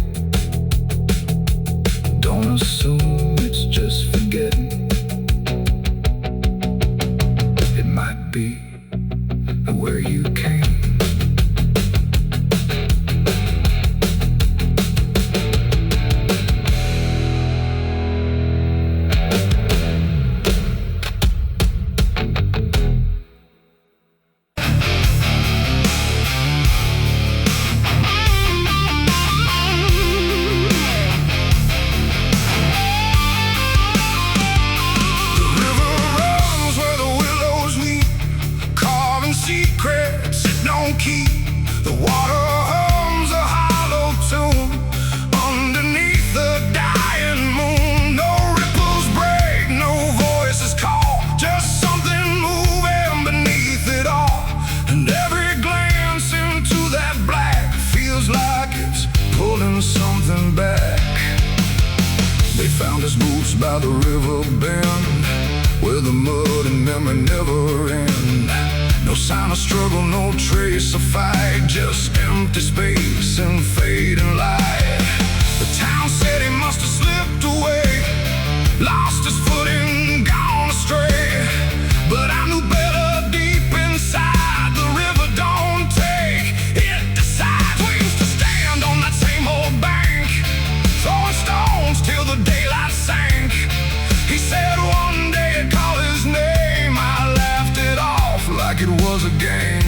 don't assume it's just forgetting. It might be where you came. Secrets it don't keep. The water hums a hollow tune underneath the dying moon. No ripples break, no voices call, just something moving beneath it all. And every glance into that black feels like it's pulling something back. They found his boots by the river bend, where the mud and memory never end. No sign of struggle, no trace of fight, just empty space and fading light. The town said he must have slipped away, lost his footing, gone astray. But I knew better deep inside, the river don't take, it decides. We used to stand on that same old bank, throwing stones till the daylight sank. He said one day he'd call his name, I laughed it off like it was a game.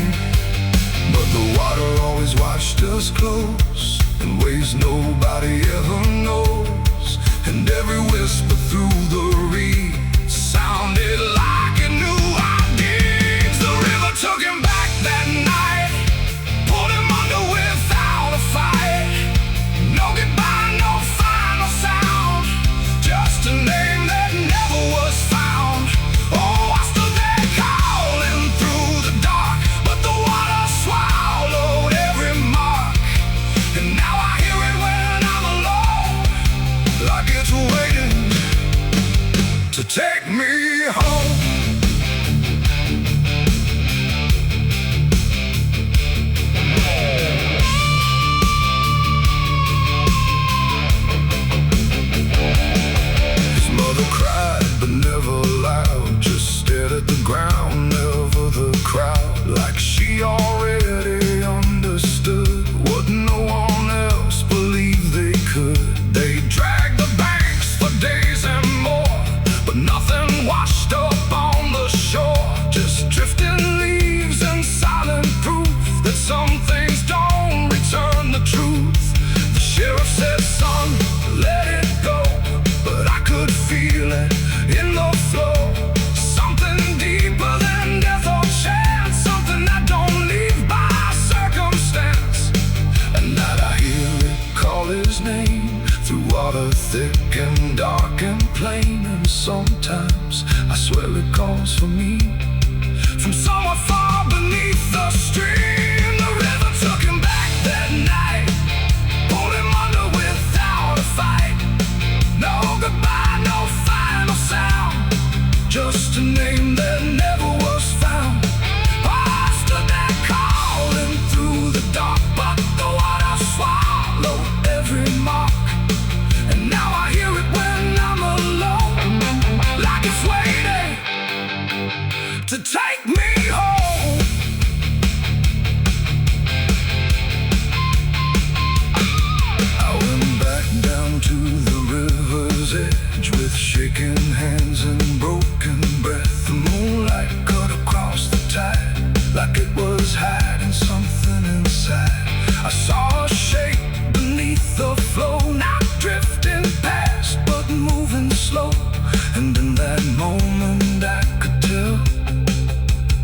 But the water always watched us close, in ways nobody ever knows. And every whisper through the reeds sounded like it knew our deeds. The river took him back that night, pulled him under without a fight. No goodbye, no final sound, just a name that never was found. Oh, I stood there calling through the dark, but the water swallowed every mark. And now I hear it when I'm alone, like it's waiting to take me home. water thick and dark and plain, and sometimes I swear it calls for me from somewhere far beneath the stream. The river took him back that night, pulled him under without a fight. No goodbye, no final sound, just a name that never was found. I stood there calling through the dark, but the water swallowed every mark. And now I hear it when I'm alone, like it's waiting to take me home. I went back down to the river's edge with shaking hands and broken breath. The moonlight cut across the tide like it was hiding something inside. I saw a shape beneath the flow, not drifting past but moving slow. And in that moment I could tell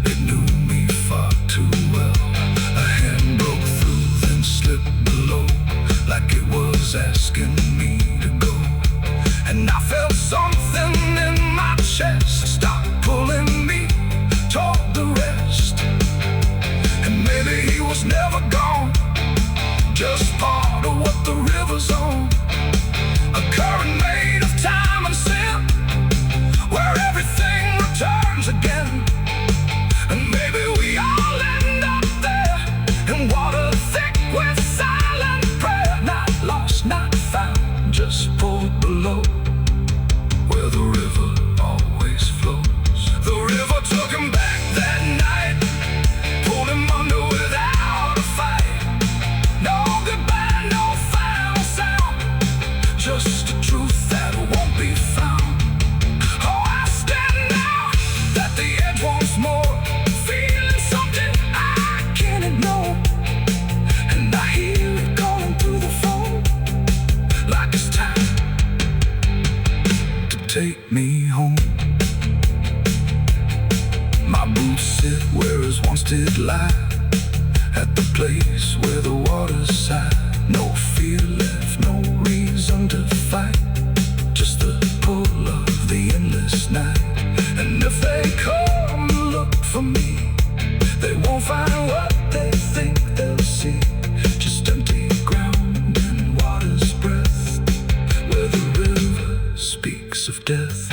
it knew me far too well. A hand broke through, then slipped below, like it was asking me to go. And I felt something in my chest stop pulling me toward the rest. And maybe he was never gone, just part of what the river's on. A current made of time and sin, where everything returns again. And maybe we all end up there, in water thick with silent prayer. Not lost, not found, just pulled below, where the river always flows. The river took him back that night, pulled him under without a fight. No goodbye, no final sound, just a truth that won't be found. Oh, I stand now at the edge once more, feeling something I can't ignore. And I hear it calling through the phone, like it's time to take me home. My boots sit where his once did lie, at the place where the water's sigh. No fear left, no reason to fight, just the pull of the endless night. And if they come and look for me, they won't find what they think they'll see, just empty ground and water's breath, where the river speaks of death.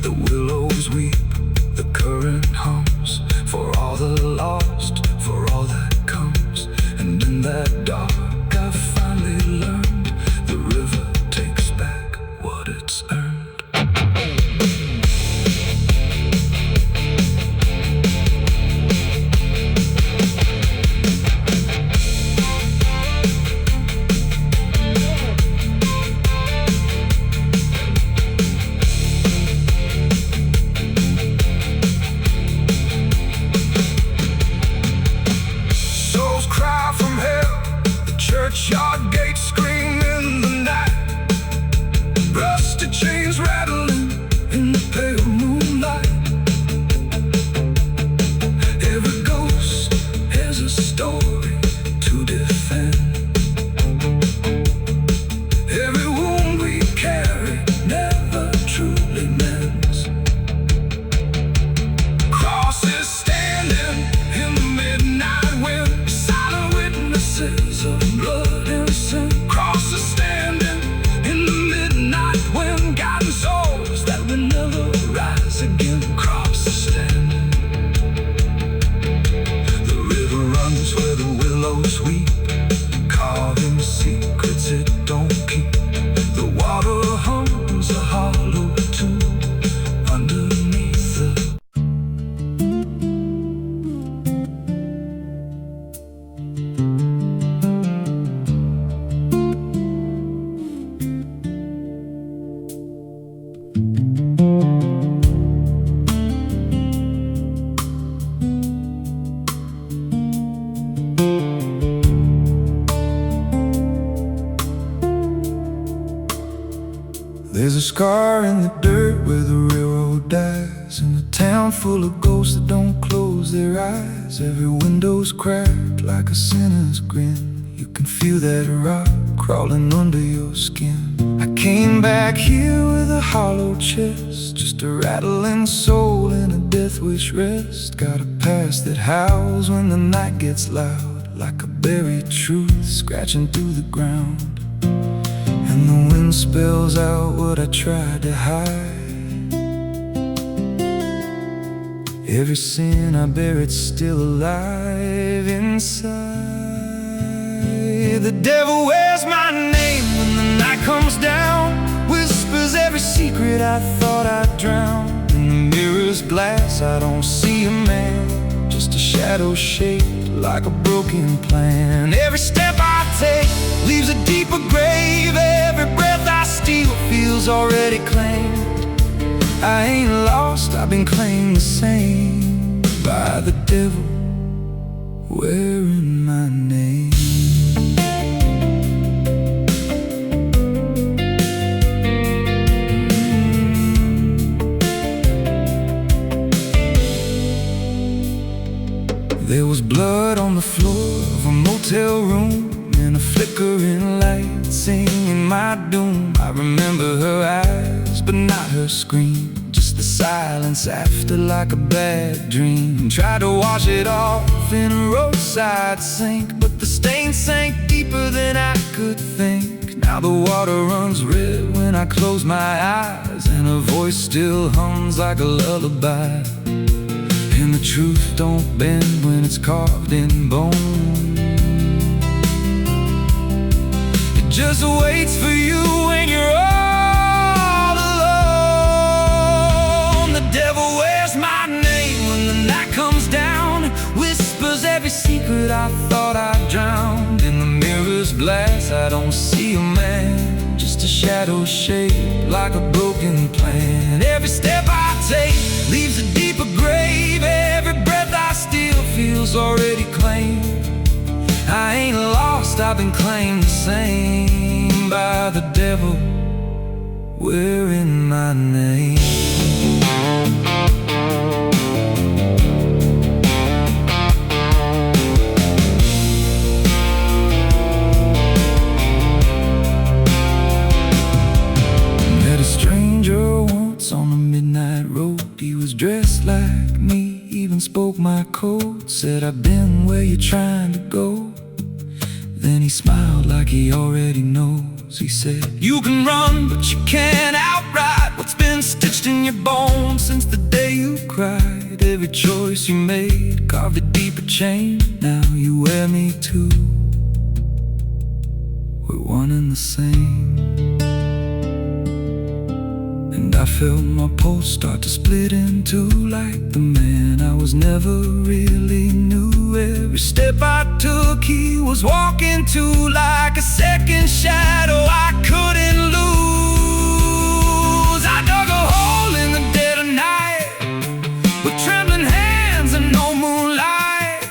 The willows weep, the current hums, for all the lost, for all that comes. And in that dark I finally learned, the river takes back what it's earned. Souls cry from hell, the churchyard gates scream in the night, rusty chains rattling in the pale moonlight. Every ghost has a story to defend, every wound we carry never truly mends. Crosses standing in the midnight wind, silent witnesses of blood and sin. Crosses standing in the midnight wind, guiding souls that will never rise again. Crosses standing. The river runs where the willows weep, carving secrets it don't keep. The water hums a hollow tune underneath the There's a scar in the dirt where the railroad dies, and a town full of ghosts that don't close their eyes. Every window's cracked like a sinner's grin. You can feel that rock crawling under your skin. I came back here with a hollow chest, just a rattling soul in a death wish rest. Got a past that howls when the night gets loud, like a buried truth scratching through the ground. And the wind spells out what I tried to hide. Every sin I bear, it's still alive inside. The devil wears my name when the night comes down, whispers every secret I thought I'd drown. In the mirror's glass I don't see a man, just a shadow shaped like a broken plan. Every step I take leaves a deeper grave. Every breath I steal feels already claimed. I ain't lost, I've been claimed the same by the devil wearing my name. There was blood on the floor of a motel room, and a flickering light singing my doom. I remember her eyes, but not her scream, just the silence after, like a bad dream. Tried to wash it off in a roadside sink, but the stain sank deeper than I could think. Now the water runs red when I close my eyes, and her voice still hums like a lullaby. And the truth don't bend when it's carved in bone. It just waits for you when you're all alone. The devil wears my name when the night comes down, whispers every secret I thought I'd drowned. In the mirror's glass I don't see a man, just a shadow shaped like a broken plan. Every step I take leaves a deeper grave. Every breath I steal feels already claimed. I ain't lost, I've been claimed the same by the devil wearing my name. Met a stranger once on a midnight road. He was dressed like me, even spoke my code. Said, I've been where you're trying to go. Then he smiled like he already knows. He said, you can run, but you can't outride what's been stitched in your bones since the day you cried. Every choice you made carved a deeper chain. Now you wear me too. We're one and the same. And I felt my pulse start to split in two, like the man I was never really knew. Every step I took he was walking to, like a second shadow I couldn't lose. I dug a hole in the dead of night with trembling hands and no moonlight.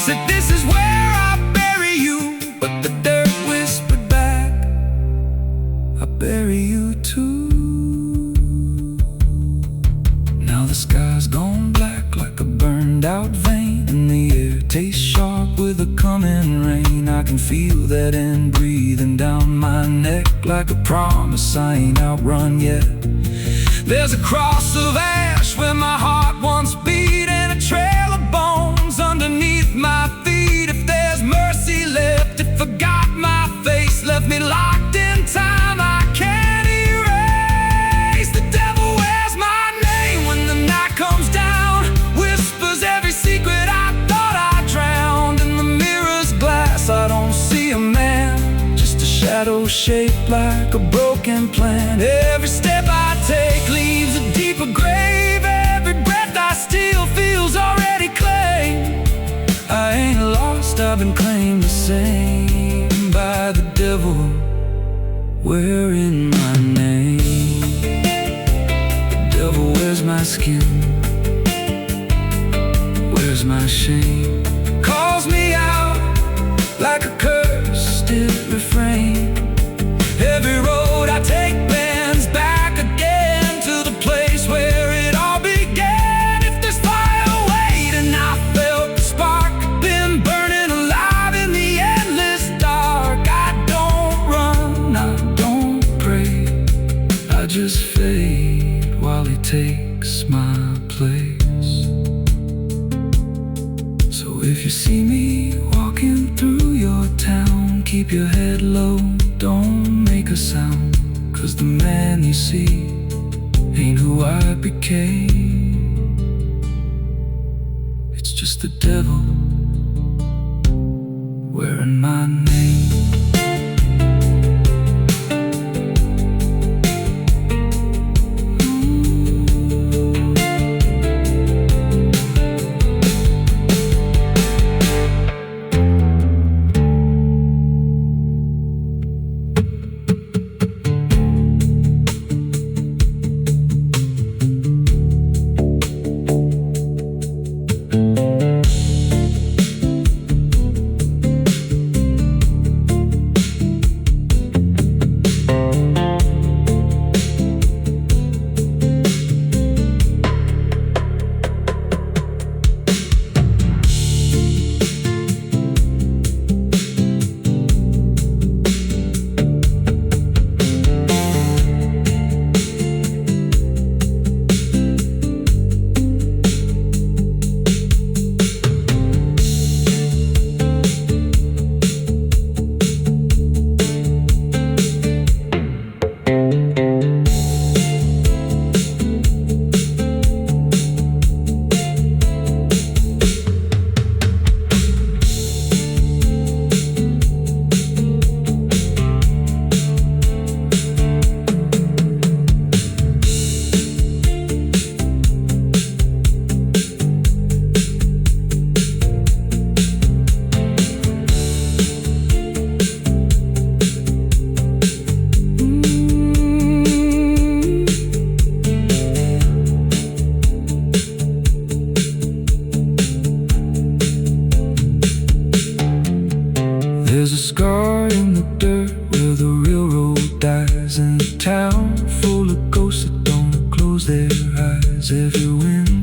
Said, this is where I bury you, but the dirt whispered back, I bury you too. The sky's gone black like a burned out vein, and the air tastes sharp with the coming rain. I can feel that end breathing down my neck, like a promise I ain't outrun yet. There's a cross of ash where my heart once beat, and a trail of bones underneath my feet. If there's mercy left, it forgot my face, left me locked in time I can't erase. The devil wears my name when the night comes down, whispers every secret I thought I drowned. In the mirror's glass I don't see a man, just a shadow shaped like a broken plan. Every step I take leaves a deeper grave. Every breath I steal feels already claimed. I ain't lost, I've been claimed the same by the devil wearing my name. The devil wears my skin, wears my shame, calls me out like a cursed refrain. Every road I take bends back again to the place where it all began. If there's fire waiting, I felt the spark, been burning alive in the endless dark. me walking through your town. Keep your head low, don't make a sound, 'cause the man you see ain't who I became. It's just the devil wearing my